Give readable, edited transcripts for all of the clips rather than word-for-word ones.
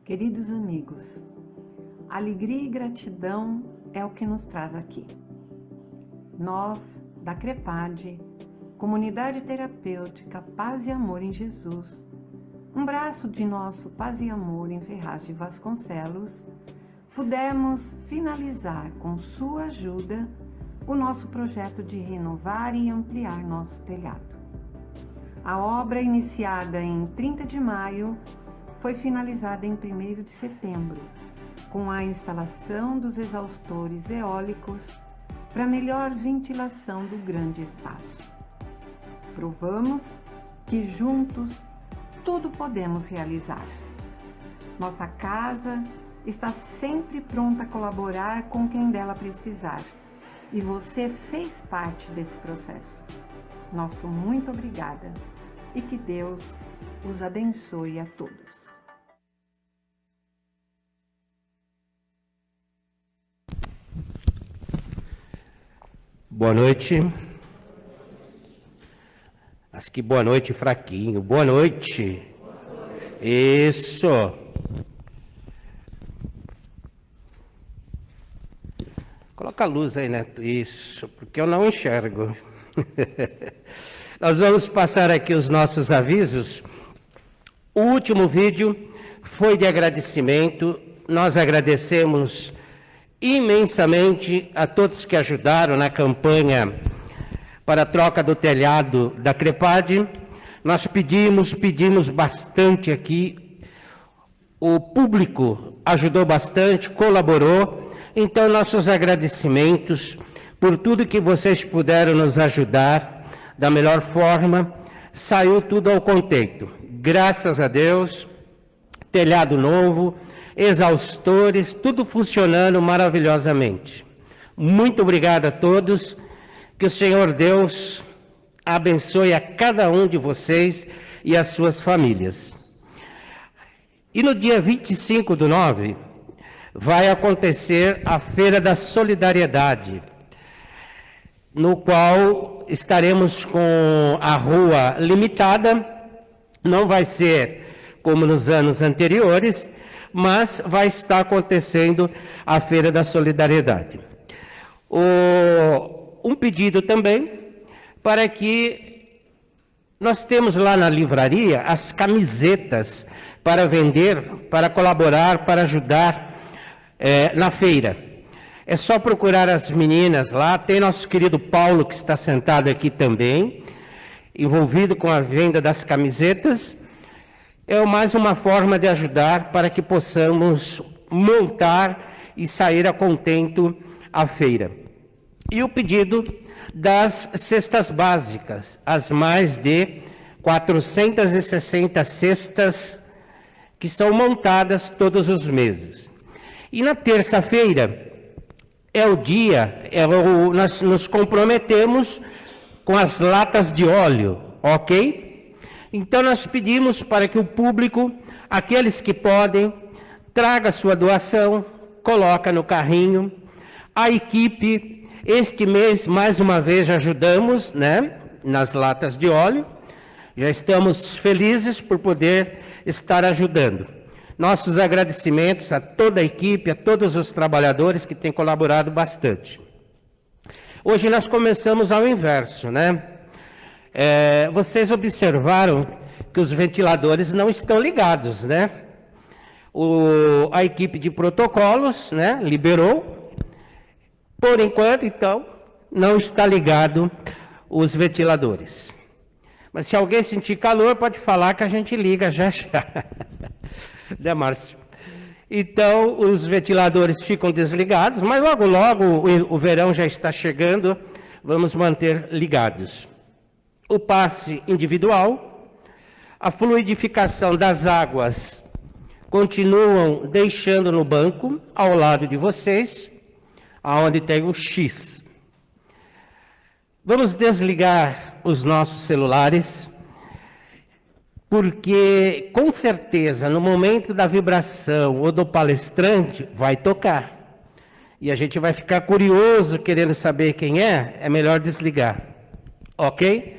Queridos amigos, alegria e gratidão é o que nos traz aqui. Nós, da CREPAD, Comunidade Terapêutica Paz e Amor em Jesus, um braço de nosso Paz e Amor em Ferraz de Vasconcelos, pudemos finalizar com sua ajuda o nosso projeto de renovar e ampliar nosso telhado. A obra, iniciada em 30 de maio, foi finalizada em 1º de setembro, com a instalação dos exaustores eólicos para melhor ventilação do grande espaço. Provamos que juntos tudo podemos realizar. Nossa casa está sempre pronta a colaborar com quem dela precisar, e você fez parte desse processo. Nosso muito obrigada e que Deus os abençoe a todos. Boa noite. Acho que boa noite fraquinho. Boa noite. Isso. Coloca a luz aí, Neto. Isso, porque eu não enxergo. Nós vamos passar aqui os nossos avisos. O último vídeo foi de agradecimento. Nós agradecemos imensamente a todos que ajudaram na campanha para a troca do telhado da CREPAD. Nós pedimos bastante aqui. O público ajudou bastante, colaborou. Então, nossos agradecimentos por tudo que vocês puderam nos ajudar da melhor forma. Saiu tudo ao contento. Graças a Deus, telhado novo, exaustores, tudo funcionando maravilhosamente. Muito obrigado a todos. Que o Senhor Deus abençoe a cada um de vocês e as suas famílias. E no dia 25/9, vai acontecer a Feira da Solidariedade, no qual estaremos com a rua limitada. Não vai ser como nos anos anteriores, mas vai estar acontecendo a Feira da Solidariedade. Um pedido também para que nós temos lá na livraria as camisetas para vender, para colaborar, para ajudar na feira. É só procurar as meninas lá. Tem nosso querido Paulo, que está sentado aqui também, envolvido com a venda das camisetas. É mais uma forma de ajudar para que possamos montar e sair a contento a feira. E o pedido das cestas básicas, as mais de 460 cestas que são montadas todos os meses. E na terça-feira é o dia, nós nos comprometemos com as latas de óleo, ok? Então, nós pedimos para que o público, aqueles que podem, traga sua doação, coloca no carrinho. A equipe, este mês, mais uma vez, ajudamos, né, nas latas de óleo. Já estamos felizes por poder estar ajudando. Nossos agradecimentos a toda a equipe, a todos os trabalhadores que têm colaborado bastante. Hoje nós começamos ao inverso, né? Vocês observaram que os ventiladores não estão ligados, né? A equipe de protocolos, né, liberou. Por enquanto, então, não está ligado os ventiladores. Mas se alguém sentir calor, pode falar que a gente liga já já. Né, Márcio? Então, os ventiladores ficam desligados, mas logo, logo o verão já está chegando, vamos manter ligados. O passe individual, a fluidificação das águas continuam deixando no banco, ao lado de vocês, aonde tem o X. Vamos desligar os nossos celulares, porque, com certeza, no momento da vibração ou do palestrante, vai tocar. E a gente vai ficar curioso, querendo saber quem é melhor desligar. Ok?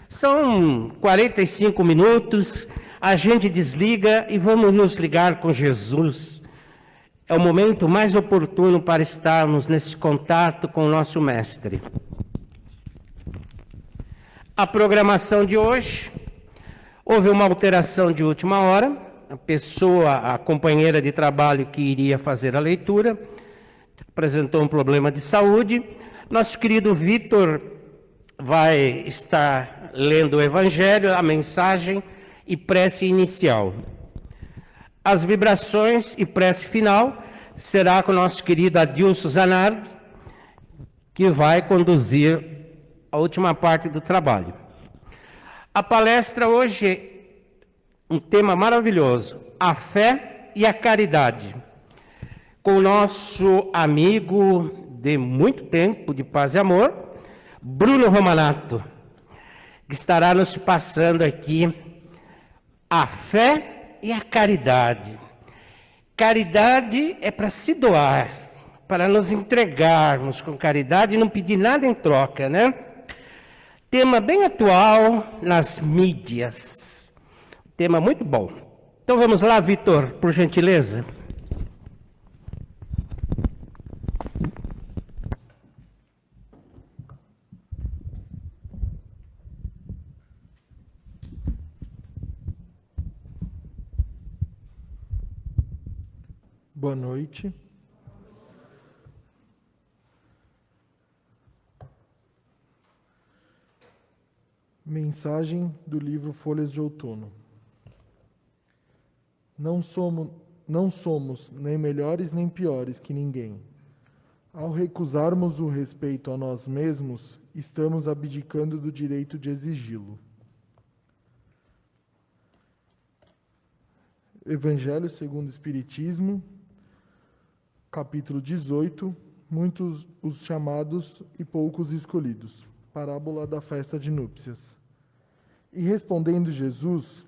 São 45 minutos, a gente desliga e vamos nos ligar com Jesus. É o momento mais oportuno para estarmos nesse contato com o nosso Mestre. A programação de hoje, houve uma alteração de última hora. A companheira de trabalho que iria fazer a leitura, apresentou um problema de saúde. Nosso querido Vitor vai estar lendo o Evangelho, a mensagem e prece inicial. As vibrações e prece final será com o nosso querido Adilson Zanardi, que vai conduzir a última parte do trabalho. A palestra hoje, um tema maravilhoso, a fé e a caridade, com o nosso amigo de muito tempo, de paz e amor, Bruno Romanato, que estará nos passando aqui a fé e a caridade. Caridade é para se doar, para nos entregarmos com caridade e não pedir nada em troca, né? Tema bem atual nas mídias. Tema muito bom. Então vamos lá, Vitor, por gentileza. Boa noite. Mensagem do livro Folhas de Outono. Não somos nem melhores nem piores que ninguém. Ao recusarmos o respeito a nós mesmos, estamos abdicando do direito de exigi-lo. Evangelho segundo o Espiritismo, capítulo 18, muitos os chamados e poucos escolhidos. Parábola da festa de núpcias. E respondendo Jesus,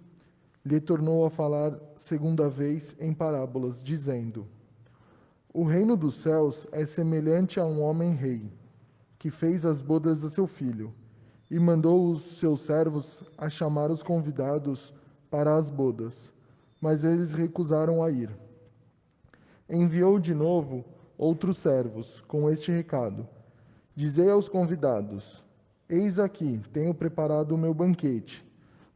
lhe tornou a falar segunda vez em parábolas, dizendo: O reino dos céus é semelhante a um homem rei, que fez as bodas a seu filho, e mandou os seus servos a chamar os convidados para as bodas, mas eles recusaram a ir. Enviou de novo outros servos, com este recado: Dizei aos convidados: Eis aqui, tenho preparado o meu banquete.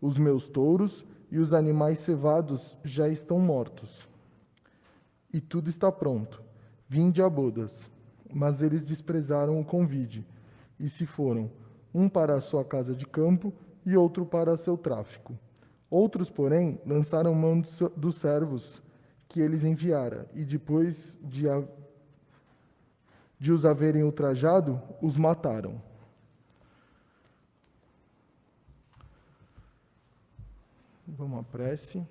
Os meus touros e os animais cevados já estão mortos. E tudo está pronto. Vinde a bodas. Mas eles desprezaram o convite e se foram, um para a sua casa de campo e outro para seu tráfico. Outros, porém, lançaram mão dos servos que eles enviara, e depois de os haverem ultrajado, os mataram. Vamos à prece.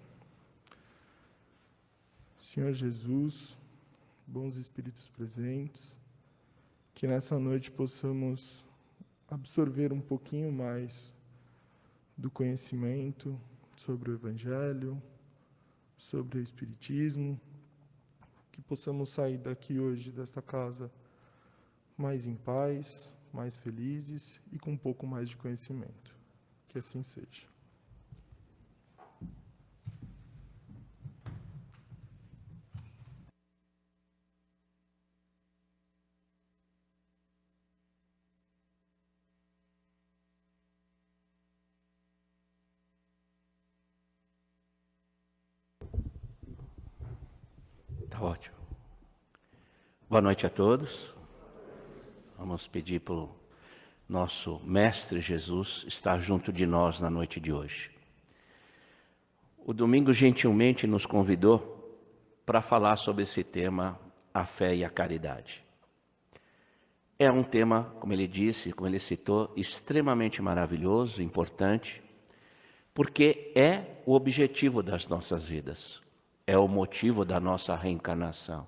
Senhor Jesus, bons espíritos presentes, que nessa noite possamos absorver um pouquinho mais do conhecimento sobre o Evangelho, sobre o Espiritismo, que possamos sair daqui hoje, desta casa, mais em paz, mais felizes e com um pouco mais de conhecimento. Que assim seja. Tá ótimo. Boa noite a todos. Vamos pedir para o nosso Mestre Jesus estar junto de nós na noite de hoje. O Domingo gentilmente nos convidou para falar sobre esse tema, a fé e a caridade. É um tema, como ele disse, como ele citou, extremamente maravilhoso, importante, porque é o objetivo das nossas vidas. É o motivo da nossa reencarnação.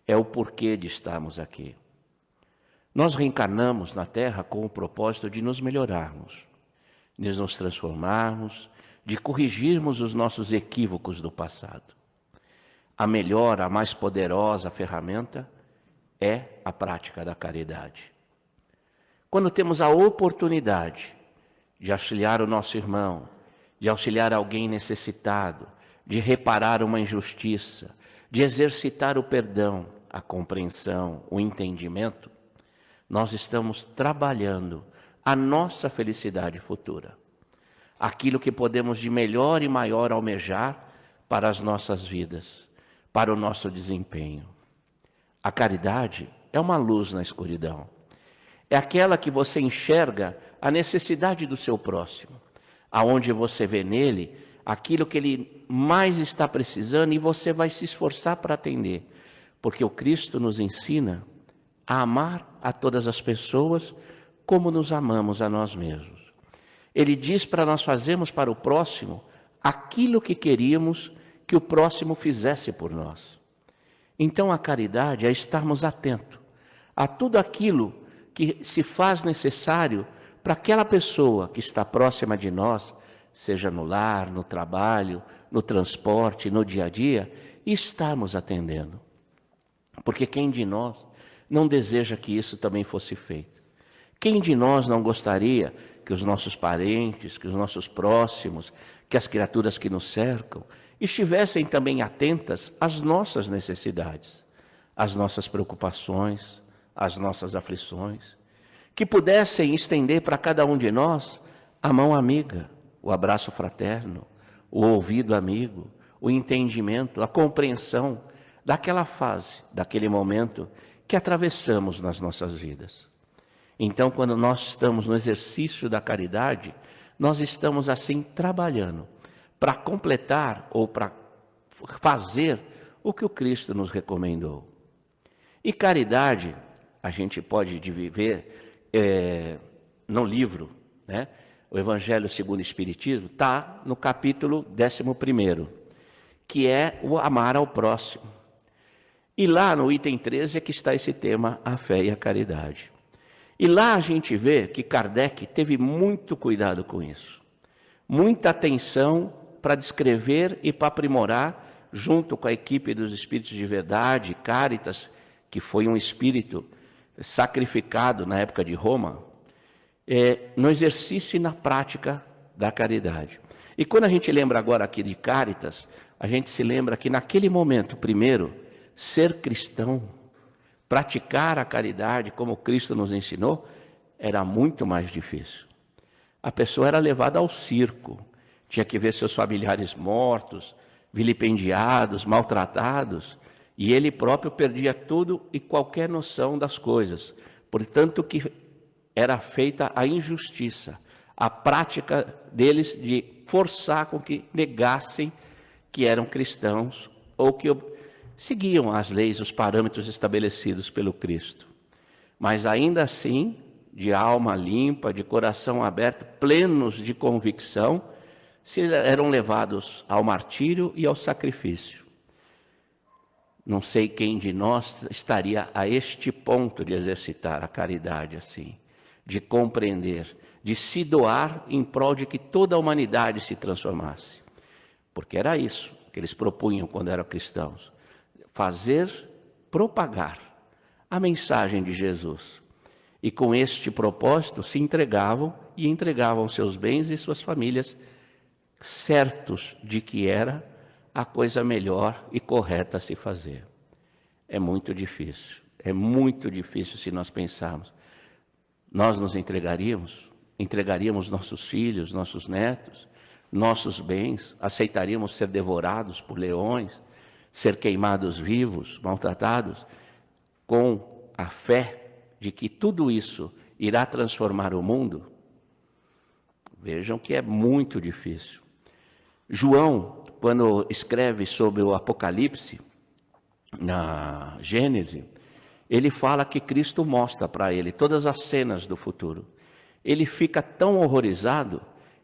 É o porquê de estarmos aqui. Nós reencarnamos na Terra com o propósito de nos melhorarmos, de nos transformarmos, de corrigirmos os nossos equívocos do passado. A melhor, a mais poderosa ferramenta é a prática da caridade. Quando temos a oportunidade de auxiliar o nosso irmão de auxiliar alguém necessitado, de reparar uma injustiça, de exercitar o perdão, a compreensão, o entendimento, nós estamos trabalhando a nossa felicidade futura. Aquilo que podemos de melhor e maior almejar para as nossas vidas, para o nosso desempenho. A caridade é uma luz na escuridão. É aquela que você enxerga a necessidade do seu próximo, aonde você vê nele aquilo que ele mais está precisando e você vai se esforçar para atender, porque o Cristo nos ensina a amar a todas as pessoas como nos amamos a nós mesmos. Ele diz para nós fazermos para o próximo aquilo que queríamos que o próximo fizesse por nós. Então a caridade é estarmos atentos a tudo aquilo que se faz necessário para aquela pessoa que está próxima de nós, seja no lar, no trabalho, no transporte, no dia a dia, e estarmos atendendo. Porque quem de nós não deseja que isso também fosse feito? Quem de nós não gostaria que os nossos parentes, que os nossos próximos, que as criaturas que nos cercam, estivessem também atentas às nossas necessidades, às nossas preocupações, às nossas aflições, que pudessem estender para cada um de nós a mão amiga, o abraço fraterno, o ouvido amigo, o entendimento, a compreensão daquela fase, daquele momento que atravessamos nas nossas vidas. Então, quando nós estamos no exercício da caridade, nós estamos assim trabalhando para completar ou para fazer o que o Cristo nos recomendou. E caridade, a gente pode viver no livro, né? O Evangelho segundo o Espiritismo, está no capítulo 11º, que é o amar ao próximo. E lá no item 13 é que está esse tema, a fé e a caridade. E lá a gente vê que Kardec teve muito cuidado com isso. Muita atenção para descrever e para aprimorar, junto com a equipe dos Espíritos de Verdade, Caritas, que foi um espírito sacrificado na época de Roma, no exercício e na prática da caridade. E quando a gente lembra agora aqui de Caritas, a gente se lembra que naquele momento, primeiro, ser cristão, praticar a caridade como Cristo nos ensinou, era muito mais difícil. A pessoa era levada ao circo, tinha que ver seus familiares mortos, vilipendiados, maltratados, e ele próprio perdia tudo e qualquer noção das coisas. Portanto, que era feita a injustiça, a prática deles de forçar com que negassem que eram cristãos ou que seguiam as leis, os parâmetros estabelecidos pelo Cristo. Mas ainda assim, de alma limpa, de coração aberto, plenos de convicção, eram levados ao martírio e ao sacrifício. Não sei quem de nós estaria a este ponto de exercitar a caridade assim, de compreender, de se doar em prol de que toda a humanidade se transformasse. Porque era isso que eles propunham quando eram cristãos. Fazer, propagar a mensagem de Jesus. E com este propósito se entregavam e entregavam seus bens e suas famílias, certos de que era a coisa melhor e correta a se fazer. É muito difícil se nós pensarmos. Nós nos entregaríamos nossos filhos, nossos netos, nossos bens, aceitaríamos ser devorados por leões, ser queimados vivos, maltratados, com a fé de que tudo isso irá transformar o mundo? Vejam que é muito difícil. João, quando escreve sobre o Apocalipse, na Gênese, ele fala que Cristo mostra para ele todas as cenas do futuro. Ele fica tão horrorizado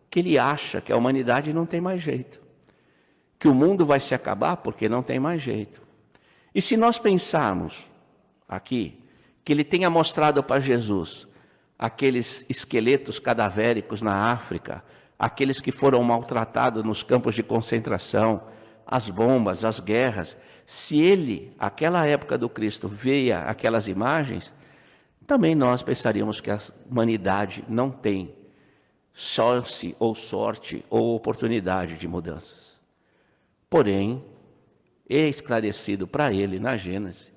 que ele acha que a humanidade não tem mais jeito, que o mundo vai se acabar porque não tem mais jeito. E se nós pensarmos aqui que ele tenha mostrado para Jesus aqueles esqueletos cadavéricos na África, aqueles que foram maltratados nos campos de concentração, as bombas, as guerras, se ele, aquela época do Cristo, veia aquelas imagens, também nós pensaríamos que a humanidade não tem chance ou sorte ou oportunidade de mudanças. Porém, é esclarecido para ele na Gênesis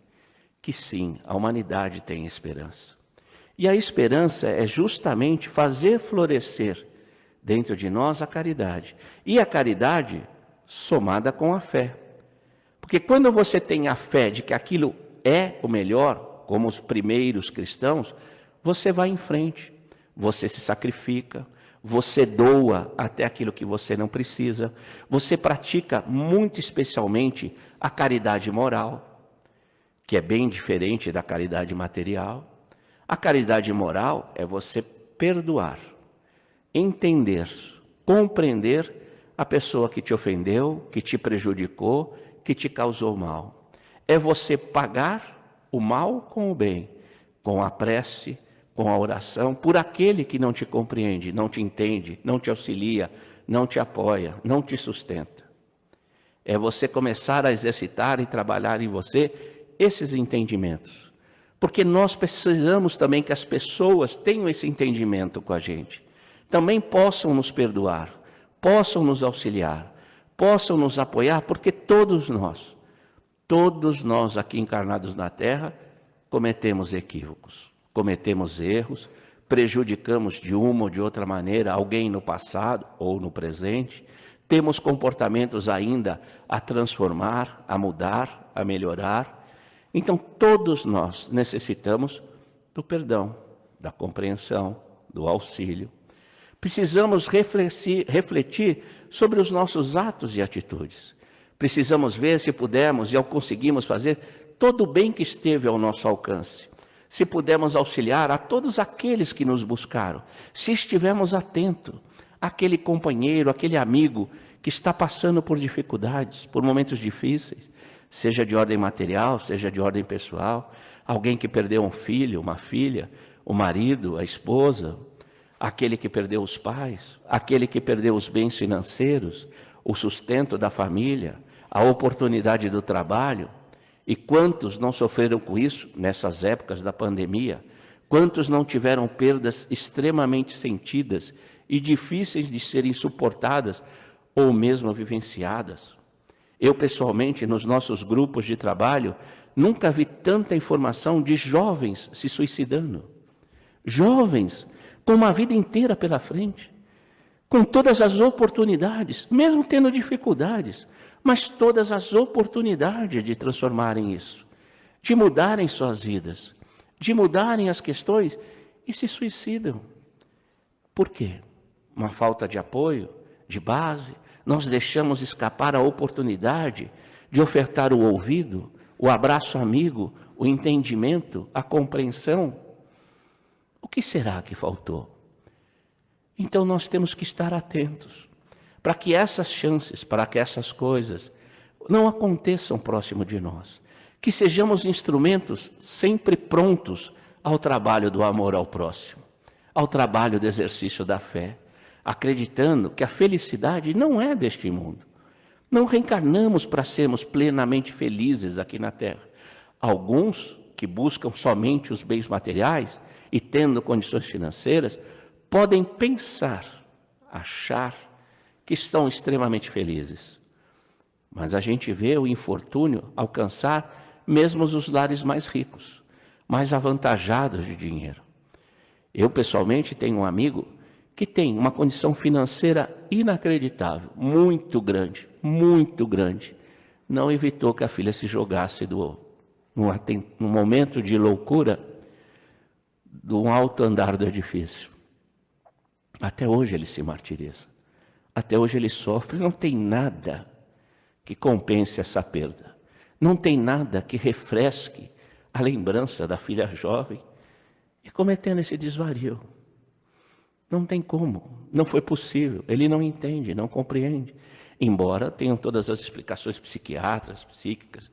que sim, a humanidade tem esperança. E a esperança é justamente fazer florescer dentro de nós a caridade. E a caridade somada com a fé. Porque quando você tem a fé de que aquilo é o melhor, como os primeiros cristãos, você vai em frente, você se sacrifica, você doa até aquilo que você não precisa, você pratica muito especialmente a caridade moral, que é bem diferente da caridade material. A caridade moral é você perdoar, entender, compreender a pessoa que te ofendeu, que te prejudicou, que te causou mal. É você pagar o mal com o bem, com a prece, com a oração, por aquele que não te compreende, não te entende, não te auxilia, não te apoia, não te sustenta. É você começar a exercitar e trabalhar em você esses entendimentos. Porque nós precisamos também que as pessoas tenham esse entendimento com a gente. Também possam nos perdoar, possam nos auxiliar, possam nos apoiar, porque todos nós aqui encarnados na Terra, cometemos equívocos, cometemos erros, prejudicamos de uma ou de outra maneira alguém no passado ou no presente, temos comportamentos ainda a transformar, a mudar, a melhorar. Então, todos nós necessitamos do perdão, da compreensão, do auxílio. Precisamos refletir sobre os nossos atos e atitudes. Precisamos ver se pudermos e conseguimos fazer todo o bem que esteve ao nosso alcance. Se pudermos auxiliar a todos aqueles que nos buscaram. Se estivermos atentos àquele companheiro, aquele amigo que está passando por dificuldades, por momentos difíceis, seja de ordem material, seja de ordem pessoal, alguém que perdeu um filho, uma filha, o marido, a esposa, aquele que perdeu os pais, aquele que perdeu os bens financeiros, o sustento da família, a oportunidade do trabalho. E quantos não sofreram com isso nessas épocas da pandemia? Quantos não tiveram perdas extremamente sentidas e difíceis de serem suportadas ou mesmo vivenciadas? Eu, pessoalmente, nos nossos grupos de trabalho, nunca vi tanta informação de jovens se suicidando. Jovens com uma vida inteira pela frente, com todas as oportunidades, mesmo tendo dificuldades, mas todas as oportunidades de transformarem isso, de mudarem suas vidas, de mudarem as questões e se suicidam. Por quê? Uma falta de apoio, de base. Nós deixamos escapar a oportunidade de ofertar o ouvido, o abraço amigo, o entendimento, a compreensão. O que será que faltou? Então nós temos que estar atentos para que essas chances, para que essas coisas não aconteçam próximo de nós. Que sejamos instrumentos sempre prontos ao trabalho do amor ao próximo, ao trabalho do exercício da fé, acreditando que a felicidade não é deste mundo. Não reencarnamos para sermos plenamente felizes aqui na Terra. Alguns que buscam somente os bens materiais e tendo condições financeiras, podem pensar, achar que estão extremamente felizes. Mas a gente vê o infortúnio alcançar mesmo os lares mais ricos, mais avantajados de dinheiro. Eu, pessoalmente, tenho um amigo que tem uma condição financeira inacreditável, muito grande, não evitou que a filha se jogasse num momento de loucura de um alto andar do edifício. Até hoje ele se martiriza, até hoje ele sofre, não tem nada que compense essa perda, não tem nada que refresque a lembrança da filha jovem e cometendo esse desvario. Não tem como, não foi possível, ele não entende, não compreende, embora tenham todas as explicações psiquiátricas, psíquicas,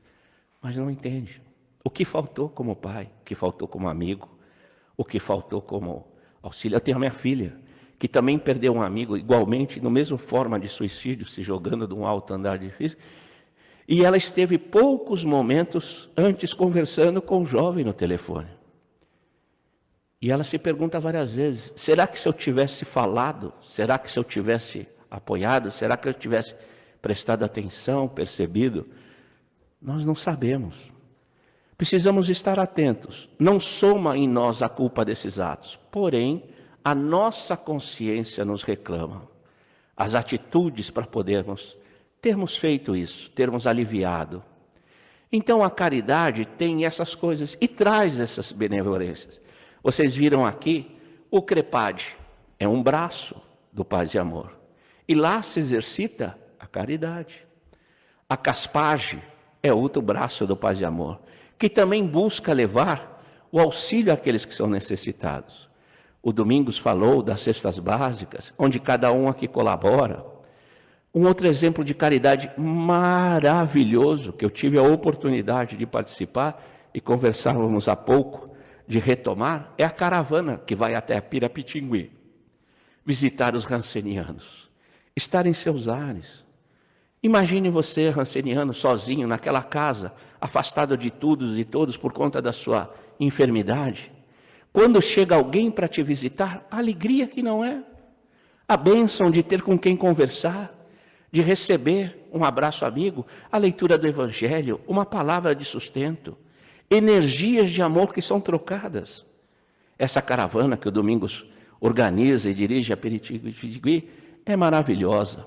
mas não entende. O que faltou como pai, o que faltou como amigo, o que faltou como auxílio. Eu tenho a minha filha, que também perdeu um amigo, igualmente, no mesmo forma de suicídio, se jogando de um alto andar difícil, e ela esteve poucos momentos antes conversando com o jovem no telefone. E ela se pergunta várias vezes, será que se eu tivesse falado, será que se eu tivesse apoiado, será que eu tivesse prestado atenção, percebido? Nós não sabemos. Precisamos estar atentos. Não soma em nós a culpa desses atos, porém, a nossa consciência nos reclama. As atitudes para termos feito isso, termos aliviado. Então a caridade tem essas coisas e traz essas benevolências. Vocês viram aqui, o CREPAD é um braço do Paz e Amor. E lá se exercita a caridade. A CASPAGE é outro braço do Paz e Amor, que também busca levar o auxílio àqueles que são necessitados. O Domingos falou das cestas básicas, onde cada um aqui colabora. Um outro exemplo de caridade maravilhoso, que eu tive a oportunidade de participar e conversávamos há pouco, de retomar, é a caravana que vai até Pirapitingui, visitar os rancenianos, estar em seus ares. Imagine você, ranceniano, sozinho naquela casa, afastado de todos e todos por conta da sua enfermidade. Quando chega alguém para te visitar, a alegria que não é, a bênção de ter com quem conversar, de receber um abraço amigo, a leitura do Evangelho, uma palavra de sustento, energias de amor que são trocadas. Essa caravana que o Domingos organiza e dirige a Pirapitingui é maravilhosa.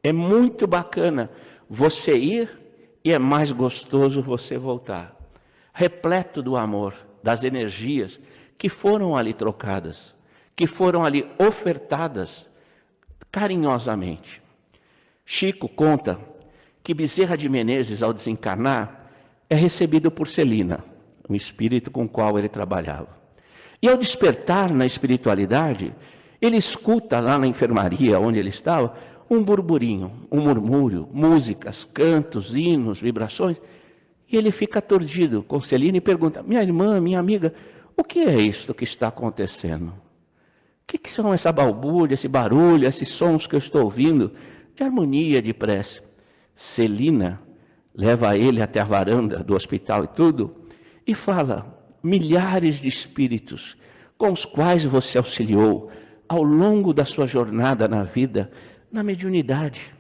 É muito bacana você ir e é mais gostoso você voltar. Repleto do amor, das energias que foram ali trocadas, que foram ali ofertadas carinhosamente. Chico conta que Bezerra de Menezes, ao desencarnar, é recebido por Celina, um espírito com o qual ele trabalhava. E ao despertar na espiritualidade, ele escuta lá na enfermaria onde ele estava, um burburinho, um murmúrio, músicas, cantos, hinos, vibrações, e ele fica aturdido com Celina e pergunta, minha irmã, minha amiga, o que é isto que está acontecendo? O que são essa balbúrdia, esse barulho, esses sons que eu estou ouvindo, de harmonia, de prece? Celina leva ele até a varanda do hospital e tudo, e fala, milhares de espíritos com os quais você auxiliou ao longo da sua jornada na vida, na mediunidade.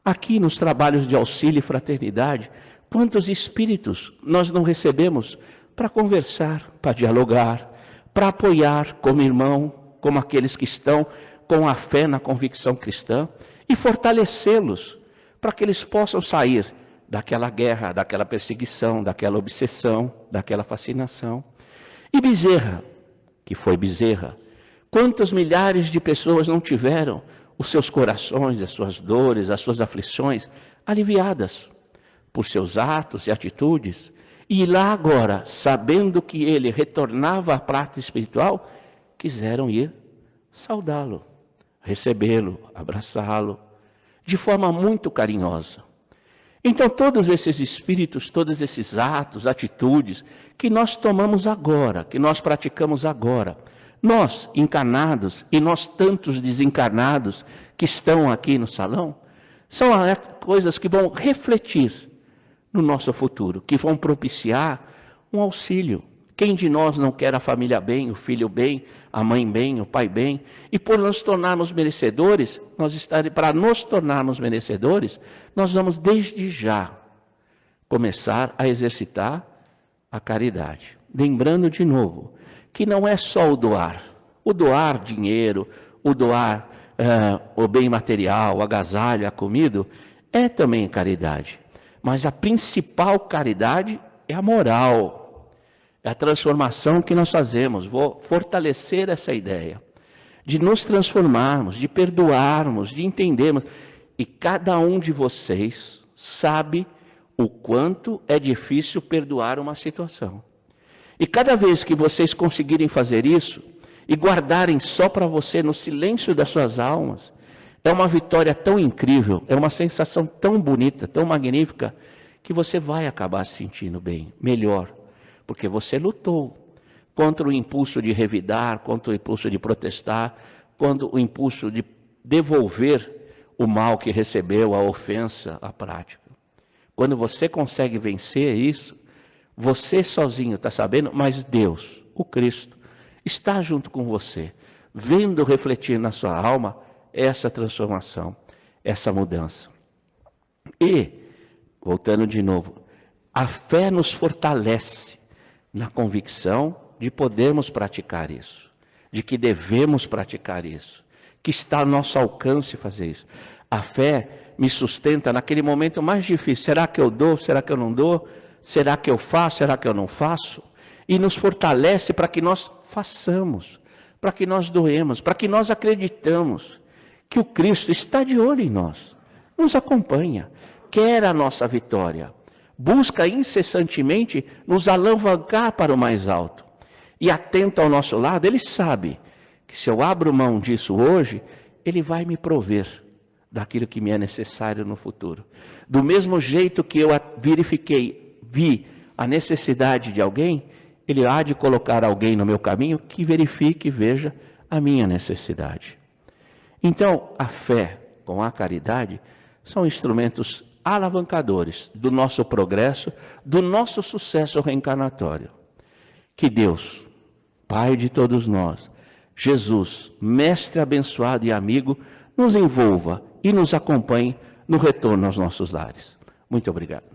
Aqui nos trabalhos de auxílio e fraternidade, quantos espíritos nós não recebemos para conversar, para dialogar, para apoiar como irmão, como aqueles que estão com a fé na convicção cristã e fortalecê-los para que eles possam sair daquela guerra, daquela perseguição, daquela obsessão, daquela fascinação. E Bezerra, que foi Bezerra, quantas milhares de pessoas não tiveram os seus corações, as suas dores, as suas aflições aliviadas por seus atos e atitudes, e lá agora, sabendo que ele retornava à prática espiritual, quiseram ir saudá-lo, recebê-lo, abraçá-lo, de forma muito carinhosa. Então todos esses espíritos, todos esses atos, atitudes, que nós tomamos agora, que nós praticamos agora, nós encarnados e nós tantos desencarnados que estão aqui no salão, são coisas que vão refletir no nosso futuro, que vão propiciar um auxílio. Quem de nós não quer a família bem, o filho bem, a mãe bem, o pai bem? E por nos tornarmos merecedores, para nos tornarmos merecedores, nós vamos desde já começar a exercitar a caridade. Lembrando de novo, que não é só o doar dinheiro, o doar o bem material, o agasalho, a comida, é também caridade. Mas a principal caridade é a moral, é a transformação que nós fazemos. Vou fortalecer essa ideia de nos transformarmos, de perdoarmos, de entendermos. E cada um de vocês sabe o quanto é difícil perdoar uma situação. E cada vez que vocês conseguirem fazer isso e guardarem só para você no silêncio das suas almas, é uma vitória tão incrível, é uma sensação tão bonita, tão magnífica, que você vai acabar se sentindo bem, melhor, porque você lutou contra o impulso de revidar, contra o impulso de protestar, contra o impulso de devolver o mal que recebeu, a ofensa, a prática. Quando você consegue vencer isso, você sozinho está sabendo, mas Deus, o Cristo, está junto com você, vendo refletir na sua alma essa transformação, essa mudança. E, voltando de novo, a fé nos fortalece na convicção de podermos praticar isso, de que devemos praticar isso, que está ao nosso alcance fazer isso. A fé me sustenta naquele momento mais difícil. Será que eu dou? Será que eu não dou? Será que eu faço? Será que eu não faço? E nos fortalece para que nós façamos, para que nós doemos, para que nós acreditamos que o Cristo está de olho em nós, nos acompanha, quer a nossa vitória, busca incessantemente nos alavancar para o mais alto. E atento ao nosso lado, Ele sabe que se eu abro mão disso hoje, Ele vai me prover daquilo que me é necessário no futuro. Do mesmo jeito que eu vi a necessidade de alguém, Ele há de colocar alguém no meu caminho que verifique e veja a minha necessidade. Então, a fé com a caridade são instrumentos alavancadores do nosso progresso, do nosso sucesso reencarnatório. Que Deus, Pai de todos nós, Jesus, Mestre abençoado e amigo, nos envolva e nos acompanhe no retorno aos nossos lares. Muito obrigado.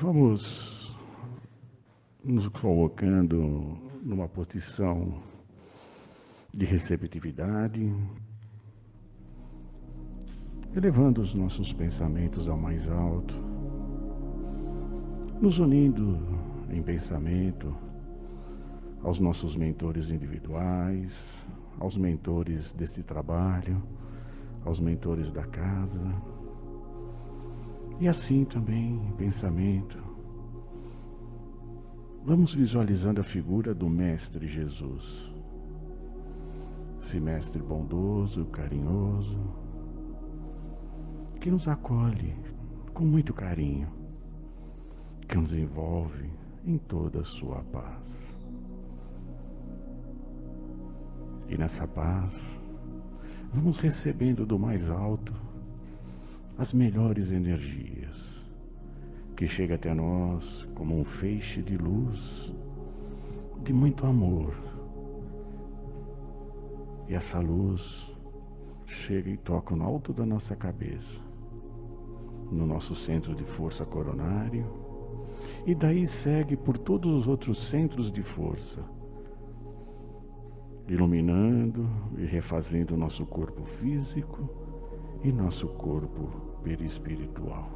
Vamos nos colocando numa posição de receptividade, elevando os nossos pensamentos ao mais alto, nos unindo em pensamento aos nossos mentores individuais, aos mentores deste trabalho, aos mentores da casa. E assim também, em pensamento, vamos visualizando a figura do Mestre Jesus. Esse Mestre bondoso, carinhoso, que nos acolhe com muito carinho, que nos envolve em toda a sua paz. E nessa paz, vamos recebendo do mais alto as melhores energias, que chega até nós como um feixe de luz, de muito amor. E essa luz chega e toca no alto da nossa cabeça, no nosso centro de força coronário, e daí segue por todos os outros centros de força, iluminando e refazendo o nosso corpo físico e nosso corpo perispiritual.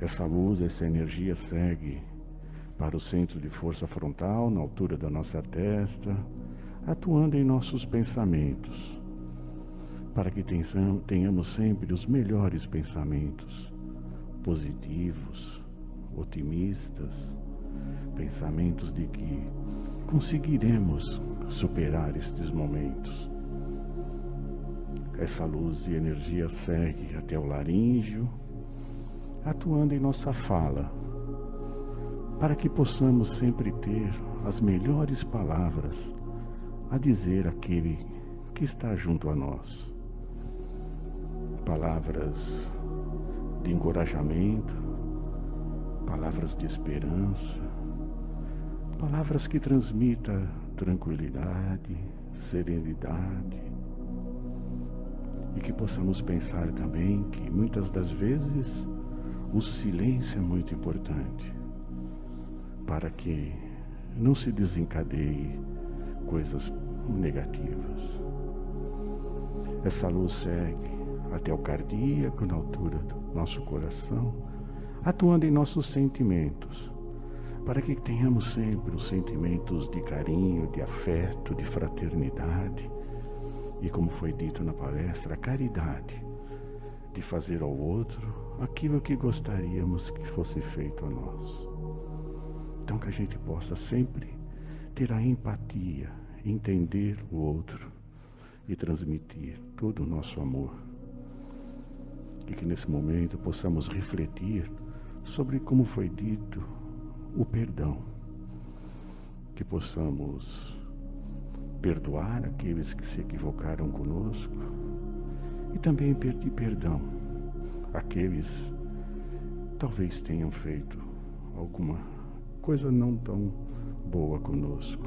Essa luz, essa energia segue para o centro de força frontal, na altura da nossa testa, atuando em nossos pensamentos, para que tenhamos sempre os melhores pensamentos, positivos, otimistas, pensamentos de que conseguiremos superar estes momentos. Essa luz e energia segue até o laríngeo, atuando em nossa fala, para que possamos sempre ter as melhores palavras a dizer àquele que está junto a nós. Palavras de encorajamento, palavras de esperança, palavras que transmitam tranquilidade, serenidade, e que possamos pensar também que muitas das vezes o silêncio é muito importante para que não se desencadeie coisas negativas. Essa luz segue até o cardíaco, na altura do nosso coração, atuando em nossos sentimentos, para que tenhamos sempre os sentimentos de carinho, de afeto, de fraternidade, e como foi dito na palestra, a caridade, de fazer ao outro aquilo que gostaríamos que fosse feito a nós. Então que a gente possa sempre ter a empatia entender o outro e transmitir todo o nosso amor. E que nesse momento possamos refletir sobre como foi dito o perdão. Que possamos perdoar aqueles que se equivocaram conosco e também pedir perdão àqueles que talvez tenham feito alguma coisa não tão boa conosco.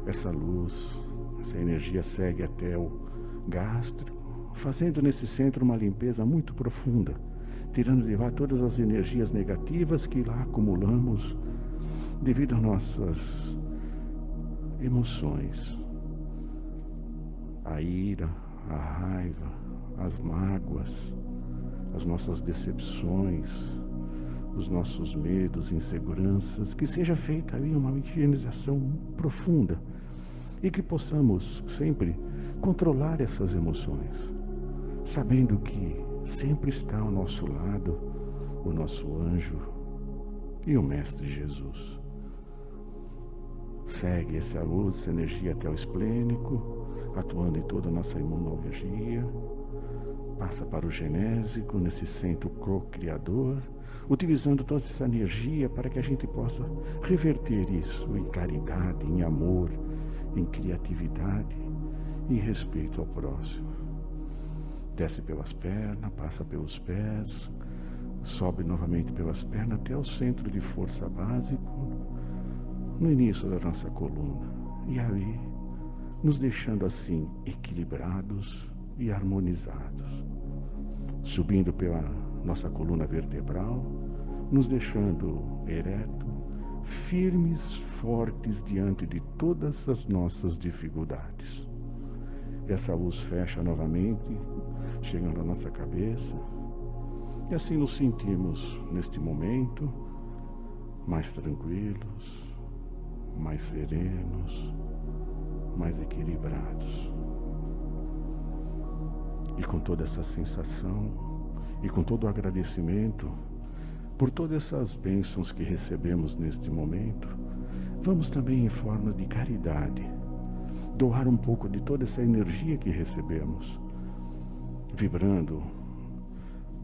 Essa luz, essa energia segue até o gástrico, fazendo nesse centro uma limpeza muito profunda, tirando de lá todas as energias negativas que lá acumulamos devido às nossas emoções, a ira, a raiva, as mágoas, as nossas decepções, os nossos medos, inseguranças, que seja feita aí uma higienização profunda e que possamos sempre controlar essas emoções, sabendo que sempre está ao nosso lado o nosso anjo e o Mestre Jesus. Segue essa luz, essa energia até o esplênico, atuando em toda a nossa imunologia, passa para o genésico, nesse centro co-criador, utilizando toda essa energia para que a gente possa reverter isso em caridade, em amor, em criatividade e em respeito ao próximo. Desce pelas pernas, passa pelos pés, sobe novamente pelas pernas até o centro de força básico, no início da nossa coluna. E aí, nos deixando assim equilibrados e harmonizados. Subindo pela nossa coluna vertebral, nos deixando ereto, firmes, fortes diante de todas as nossas dificuldades. Essa luz fecha novamente, chegando à nossa cabeça, e assim nos sentimos neste momento mais tranquilos, mais serenos, mais equilibrados. E com toda essa sensação e com todo o agradecimento por todas essas bênçãos que recebemos neste momento, vamos também em forma de caridade doar um pouco de toda essa energia que recebemos, vibrando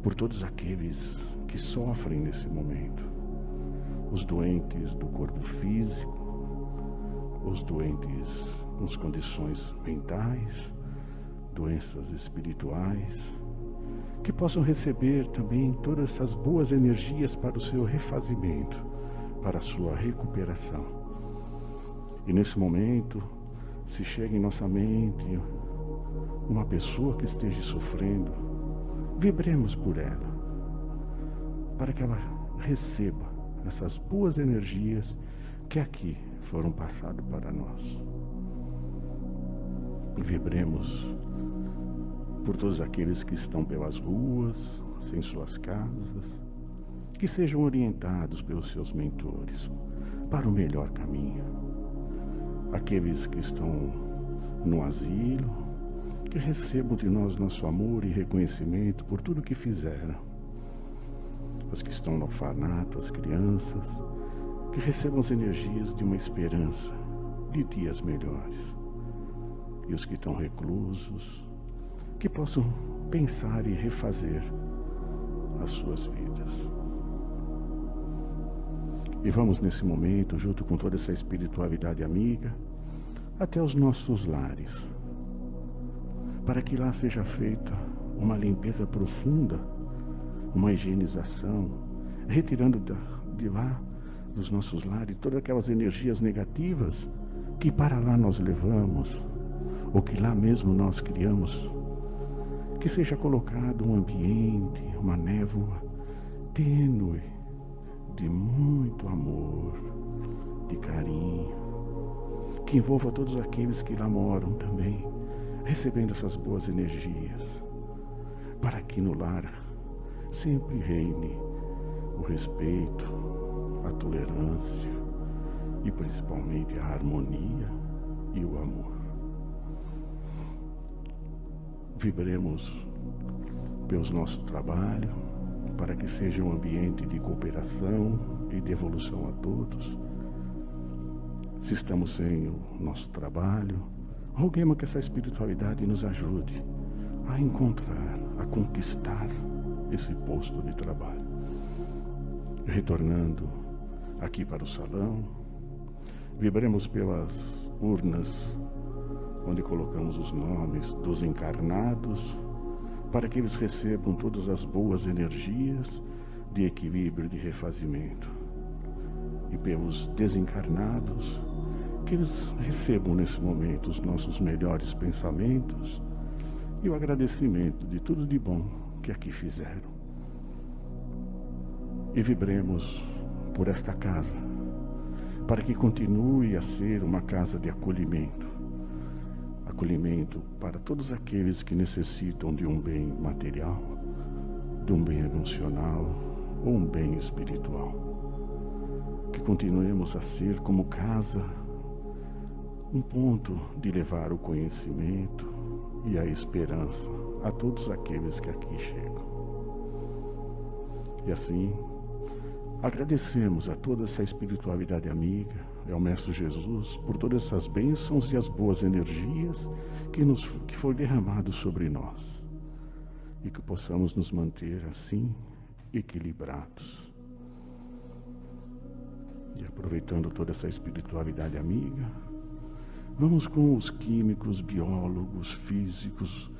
por todos aqueles que sofrem nesse momento, os doentes do corpo físico, os doentes com condições mentais, doenças espirituais, que possam receber também todas essas boas energias para o seu refazimento, para a sua recuperação. E nesse momento, se chega em nossa mente uma pessoa que esteja sofrendo, vibremos por ela, para que ela receba essas boas energias que aqui foram passadas para nós. E vibremos por todos aqueles que estão pelas ruas, sem suas casas, que sejam orientados pelos seus mentores para o melhor caminho. Aqueles que estão no asilo, que recebam de nós nosso amor e reconhecimento por tudo que fizeram. Os que estão no orfanato, as crianças, que recebam as energias de uma esperança de dias melhores. E os que estão reclusos, que possam pensar e refazer as suas vidas. E vamos nesse momento, junto com toda essa espiritualidade amiga, até os nossos lares, para que lá seja feita uma limpeza profunda, uma higienização, retirando de lá, dos nossos lares, todas aquelas energias negativas que para lá nós levamos, ou que lá mesmo nós criamos. Que seja colocado um ambiente, uma névoa tênue, de muito amor, de carinho, que envolva todos aqueles que lá moram também, recebendo essas boas energias, para que no lar sempre reine o respeito, a tolerância e principalmente a harmonia e o amor. Vibremos pelo nosso trabalho, para que seja um ambiente de cooperação e de evolução a todos. se estamos sem o nosso trabalho, roguemos que essa espiritualidade nos ajude a encontrar, a conquistar esse posto de trabalho. Retornando aqui para o salão, vibremos pelas urnas onde colocamos os nomes dos encarnados, para que eles recebam todas as boas energias de equilíbrio e de refazimento. E pelos desencarnados, que eles recebam nesse momento os nossos melhores pensamentos e o agradecimento de tudo de bom que aqui fizeram. E vibremos por esta casa, para que continue a ser uma casa de acolhimento. Acolhimento para todos aqueles que necessitam de um bem material, de um bem emocional ou um bem espiritual. Que continuemos a ser como casa, um ponto de levar o conhecimento e a esperança a todos aqueles que aqui chegam. E assim, agradecemos a toda essa espiritualidade amiga, ao Mestre Jesus, por todas essas bênçãos e as boas energias que foi derramado sobre nós. E que possamos nos manter assim, equilibrados. E aproveitando toda essa espiritualidade amiga, vamos com os químicos, biólogos, físicos,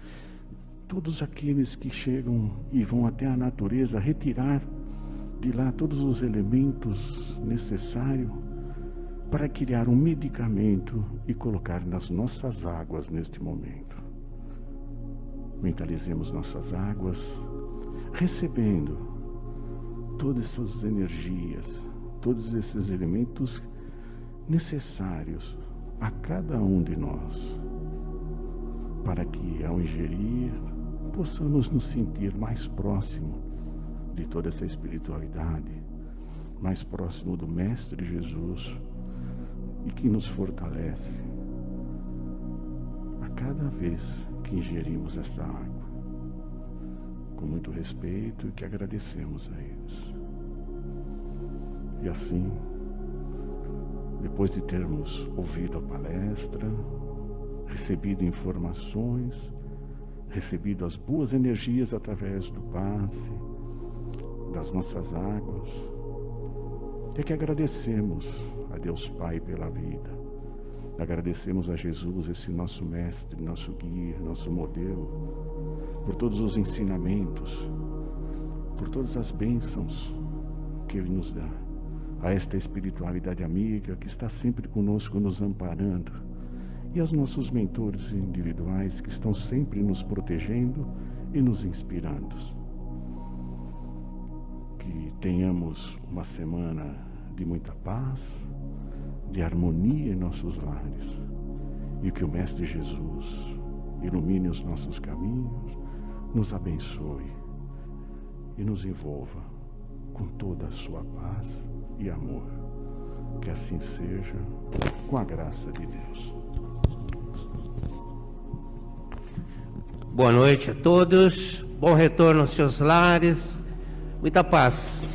todos aqueles que chegam e vão até a natureza retirar de lá todos os elementos necessários para criar um medicamento e colocar nas nossas águas neste momento. Mentalizemos nossas águas, recebendo todas essas energias, todos esses elementos necessários a cada um de nós, para que ao ingerir possamos nos sentir mais próximo de toda essa espiritualidade, mais próximo do Mestre Jesus, e que nos fortalece a cada vez que ingerimos esta água, com muito respeito, e que agradecemos a eles. E assim, depois de termos ouvido a palestra, recebido informações, recebido as boas energias através do passe, das nossas águas, é que agradecemos a Deus Pai pela vida, agradecemos a Jesus, esse nosso mestre, nosso guia, nosso modelo, por todos os ensinamentos, por todas as bênçãos que Ele nos dá, a esta espiritualidade amiga que está sempre conosco, nos amparando, e aos nossos mentores individuais que estão sempre nos protegendo e nos inspirando. Que tenhamos uma semana de muita paz, de harmonia em nossos lares, e que o Mestre Jesus ilumine os nossos caminhos, nos abençoe e nos envolva com toda a sua paz e amor. Que assim seja, com a graça de Deus. Boa noite a todos, bom retorno aos seus lares, muita paz.